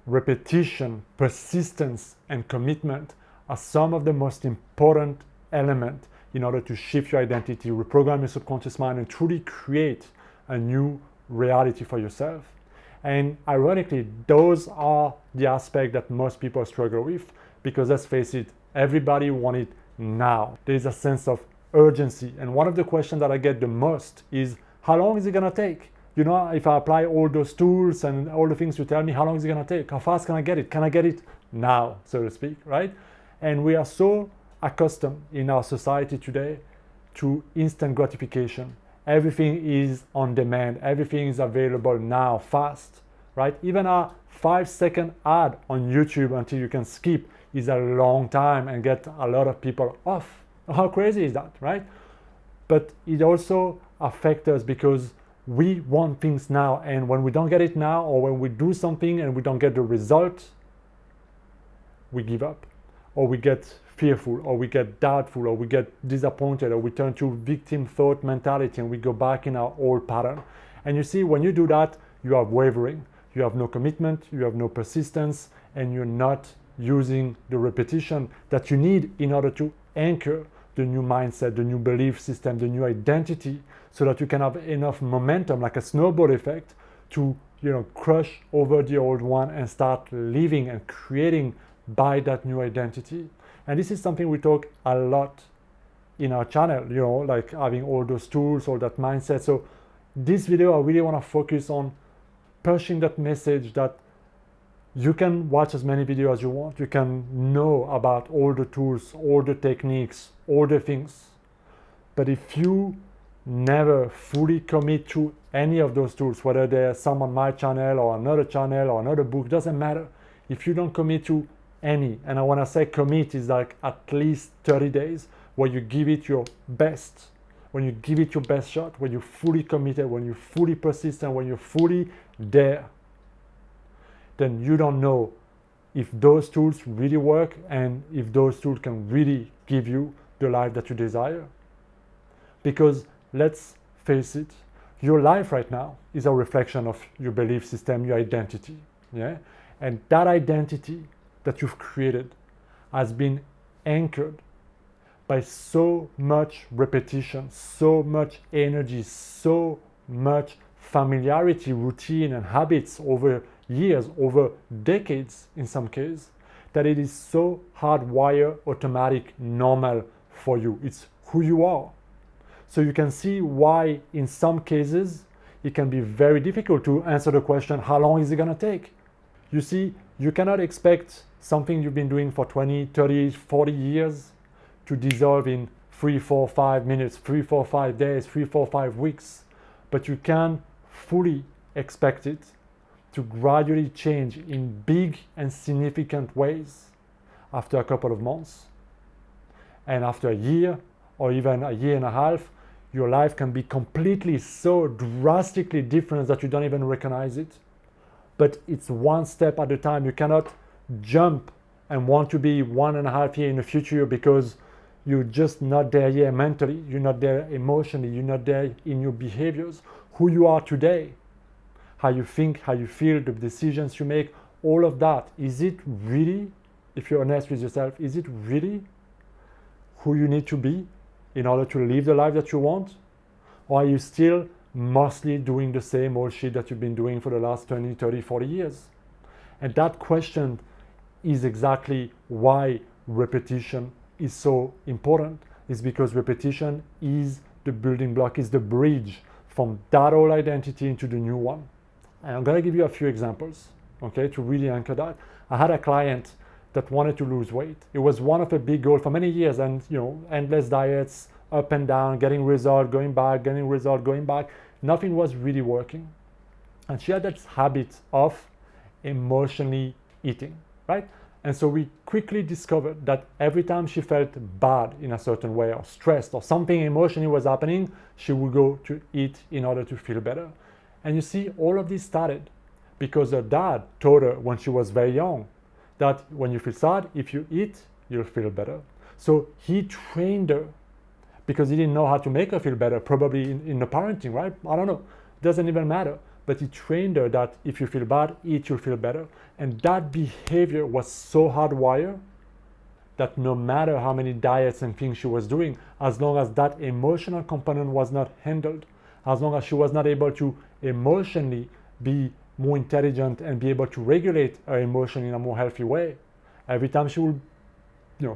repetition, persistence, and commitment are some of the most important elements in order to shift your identity, reprogram your subconscious mind, and truly create a new reality for yourself. And ironically, those are the aspects that most people struggle with, because let's face it, everybody wants it now. There is a sense of urgency. And one of the questions that I get the most is, how long is it going to take? You know, if I apply all those tools and all the things you tell me, how long is it going to take? How fast can I get it? Can I get it now, so to speak, right? And we are so accustomed in our society today to instant gratification. Everything is on demand. Everything is available now, fast, right? Even a 5-second ad on YouTube until you can skip is a long time and get a lot of people off. How crazy is that, right? But it also affects us because we want things now, and when we don't get it now, or when we do something and we don't get the result, we give up, or we get fearful, or we get doubtful, or we get disappointed, or we turn to victim thought mentality and we go back in our old pattern. And you see, when you do that, you are wavering, you have no commitment, you have no persistence, and you're not using the repetition that you need in order to anchor the new mindset, the new belief system, the new identity, so that you can have enough momentum, like a snowball effect, to crush over the old one and start living and creating by that new identity. And this is something we talk a lot in our channel, like having all those tools, all that mindset. So this video, I really want to focus on pushing that message that you can watch as many videos as you want. You can know about all the tools, all the techniques, all the things. But if you never fully commit to any of those tools, whether they're some on my channel or another book, doesn't matter. If you don't commit to any, and I want to say commit is like at least 30 days where you give it your best, when you give it your best shot, when you're fully committed, when you're fully persistent, when you're fully there, then you don't know if those tools really work and if those tools can really give you the life that you desire. Because let's face it, your life right now is a reflection of your belief system, your identity. Yeah? And that identity that you've created has been anchored by so much repetition, so much energy, so much familiarity, routine, and habits over years, over decades in some cases, that it is so hardwired, automatic, normal for you. It's who you are. So you can see why in some cases it can be very difficult to answer the question, how long is it going to take? You see, you cannot expect something you've been doing for 20, 30, 40 years to dissolve in 3, 4, 5 minutes, 3, 4, 5 days, 3, 4, 5 weeks. But you can fully expect it to gradually change in big and significant ways after a couple of months. And after a year or even a year and a half, your life can be completely so drastically different that you don't even recognize it. But it's one step at a time. You cannot jump and want to be 1.5 years in the future because you're just not there yet mentally, you're not there emotionally, you're not there in your behaviors. Who you are today, how you think, how you feel, the decisions you make, all of that, is it really, if you're honest with yourself, is it really who you need to be in order to live the life that you want? Or are you still mostly doing the same old shit that you've been doing for the last 20, 30, 40 years? And that question is exactly why repetition is so important. It's because repetition is the building block, is the bridge from that old identity into the new one. And I'm going to give you a few examples, okay, to really anchor that. I had a client that wanted to lose weight. It was one of the big goals for many years, and endless diets, up and down, getting result, going back, getting result, going back. Nothing was really working. And she had this habit of emotionally eating, right? And so we quickly discovered that every time she felt bad in a certain way, or stressed, or something emotionally was happening, she would go to eat in order to feel better. And you see, all of this started because her dad told her when she was very young that when you feel sad, if you eat, you'll feel better. So he trained her because he didn't know how to make her feel better, probably in the parenting, right? I don't know. Doesn't even matter. but he trained her that if you feel bad, eat, you'll feel better. And that behavior was so hardwired that no matter how many diets and things she was doing, as long as that emotional component was not handled, as long as she was not able to emotionally be more intelligent and be able to regulate her emotion in a more healthy way, every time she would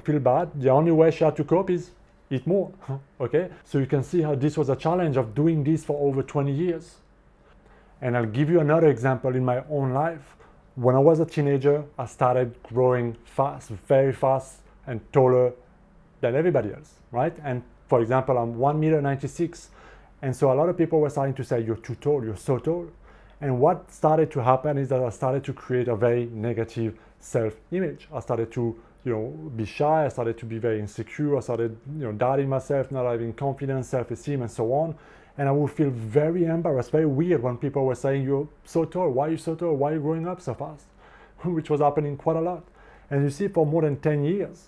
feel bad, the only way she had to cope is eat more. Okay, so you can see how this was a challenge of doing this for over 20 years. And I'll give you another example in my own life. When I was a teenager, I started growing fast, very fast, and taller than everybody else, right? And for example, I'm 1 meter 96, and so a lot of people were starting to say, you're too tall, you're so tall. And what started to happen is that I started to create a very negative self-image. I started to be shy, I started to be very insecure, I started doubting myself, not having confidence, self-esteem, and so on. And I would feel very embarrassed, very weird when people were saying, you're so tall, why are you so tall, why are you growing up so fast? Which was happening quite a lot. And you see, for more than 10 years,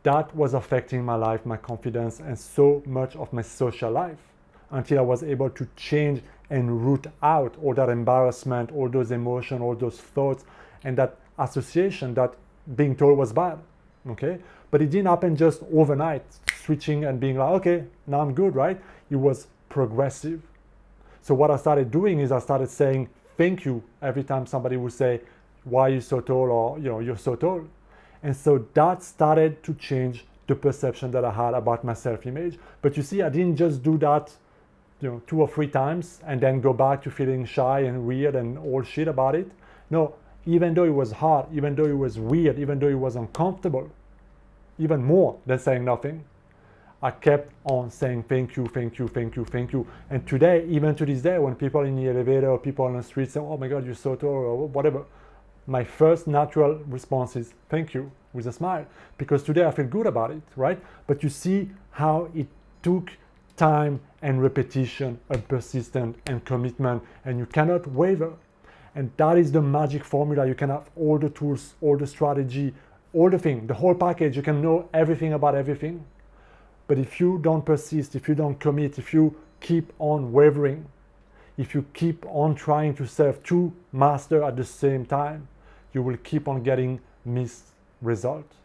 that was affecting my life, my confidence, and so much of my social life, until I was able to change and root out all that embarrassment, all those emotions, all those thoughts, and that association that being told was bad. Okay, but it didn't happen just overnight, switching and being like, okay, now I'm good, right? It was progressive. So what I started doing is I started saying thank you every time somebody would say, why are you so tall, or you're so tall. And so that started to change the perception that I had about my self-image. But you see, I didn't just do that 2 or 3 times and then go back to feeling shy and weird and all shit about it. No, even though it was hard, even though it was weird, even though it was uncomfortable, even more than saying nothing, I kept on saying thank you, thank you, thank you, thank you. And today, even to this day, when people in the elevator or people on the street say, oh my God, you're so tall, or whatever, my first natural response is thank you, with a smile, because today I feel good about it, right? But you see how it took time and repetition and persistence and commitment, and you cannot waver. And that is the magic formula. You can have all the tools, all the strategy, all the thing, the whole package. You can know everything about everything. But if you don't persist, if you don't commit, if you keep on wavering, if you keep on trying to serve 2 masters at the same time, you will keep on getting missed results.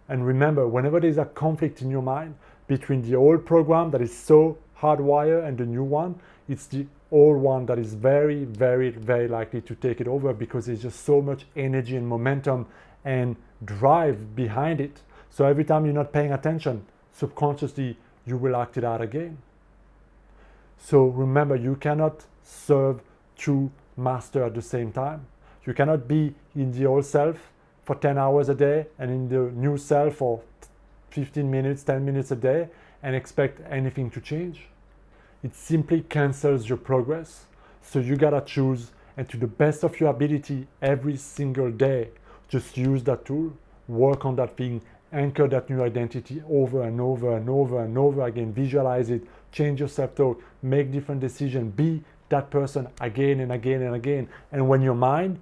And remember, whenever there's a conflict in your mind between the old program that is so hardwired and the new one, it's the old one that is very, very, very likely to take it over, because there's just so much energy and momentum and drive behind it. So every time you're not paying attention, subconsciously you will act it out again. So remember, you cannot serve 2 masters at the same time. You cannot be in the old self for 10 hours a day and in the new self for 15 minutes, 10 minutes a day and expect anything to change. It simply cancels your progress. So you gotta choose, and to the best of your ability every single day, just use that tool, work on that thing, anchor that new identity over and over and over and over again, visualize it, change your self-talk, make different decisions, be that person again and again and again. And when your mind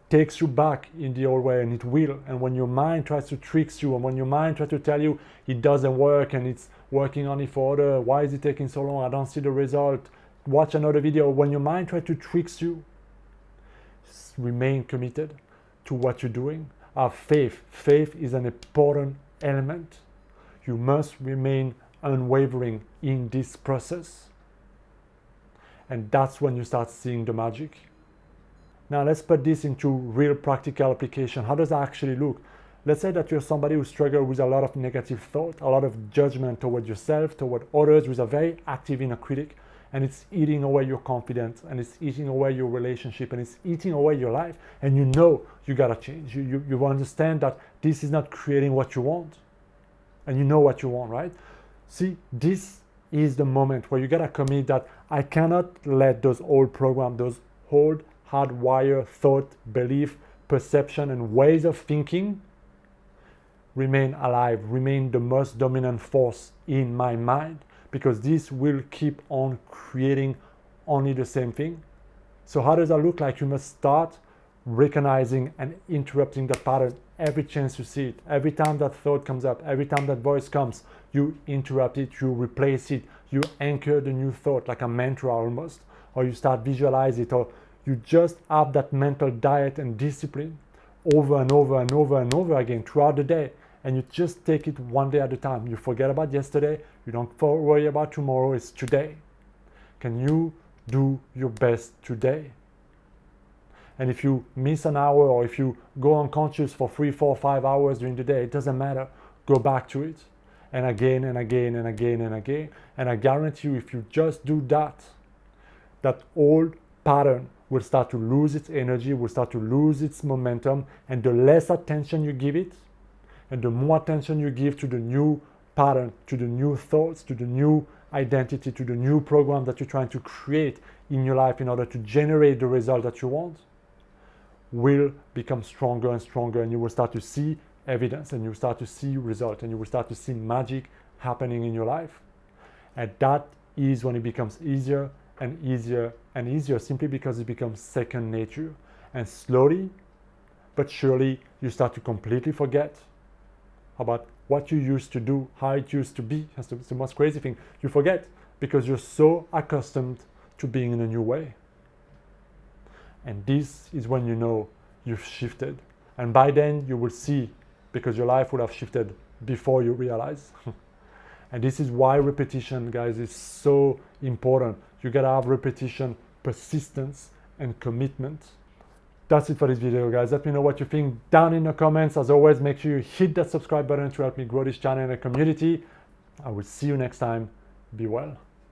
takes you back in the old way, and it will, and when your mind tries to trick you, and when your mind tries to tell you it doesn't work and it's working only for other, why is it taking so long, I don't see the result, watch another video, when your mind tries to trick you, remain committed to what you're doing. Have faith. Faith is an important element. You must remain unwavering in this process, and that's when you start seeing the magic. Now let's put this into real practical application. How does that actually look? Let's say that you're somebody who struggles with a lot of negative thought, a lot of judgment toward yourself, toward others, who is a very active inner critic, and it's eating away your confidence, and it's eating away your relationship, and it's eating away your life, and you know you gotta change. You understand that this is not creating what you want, and you know what you want, right? See, this is the moment where you gotta commit that I cannot let those old programs, those old hardwired thought, belief, perception, and ways of thinking remain alive, remain the most dominant force in my mind, because this will keep on creating only the same thing. So how does that look like? You must start recognizing and interrupting that pattern every chance you see it. Every time that thought comes up, every time that voice comes, you interrupt it, you replace it, you anchor the new thought like a mantra almost. or you start visualize it, or you just have that mental diet and discipline over and over and over and over again throughout the day, and you just take it one day at a time. You forget about yesterday, you don't worry about tomorrow, it's today. Can you do your best today? And if you miss an hour, or if you go unconscious for 3, 4, 5 hours during the day, it doesn't matter. Go back to it. And again and again and again and again. And I guarantee you, if you just do that, that old pattern will start to lose its energy, will start to lose its momentum. And the less attention you give it, and the more attention you give to the new pattern, to the new thoughts, to the new identity, to the new program that you're trying to create in your life in order to generate the result that you want, will become stronger and stronger, and you will start to see evidence, and you will start to see results, and you will start to see magic happening in your life. And that is when it becomes easier and easier and easier, simply because it becomes second nature. And slowly but surely you start to completely forget about what you used to do, how it used to be. That's the most crazy thing. You forget because you're so accustomed to being in a new way. And this is when you know you've shifted. And by then you will see, because your life will have shifted before you realize. And this is why repetition, guys, is so important. You gotta have repetition, persistence, and commitment. That's it for this video, guys. Let me know what you think down in the comments. As always, make sure you hit that subscribe button to help me grow this channel and the community. I will see you next time. Be well.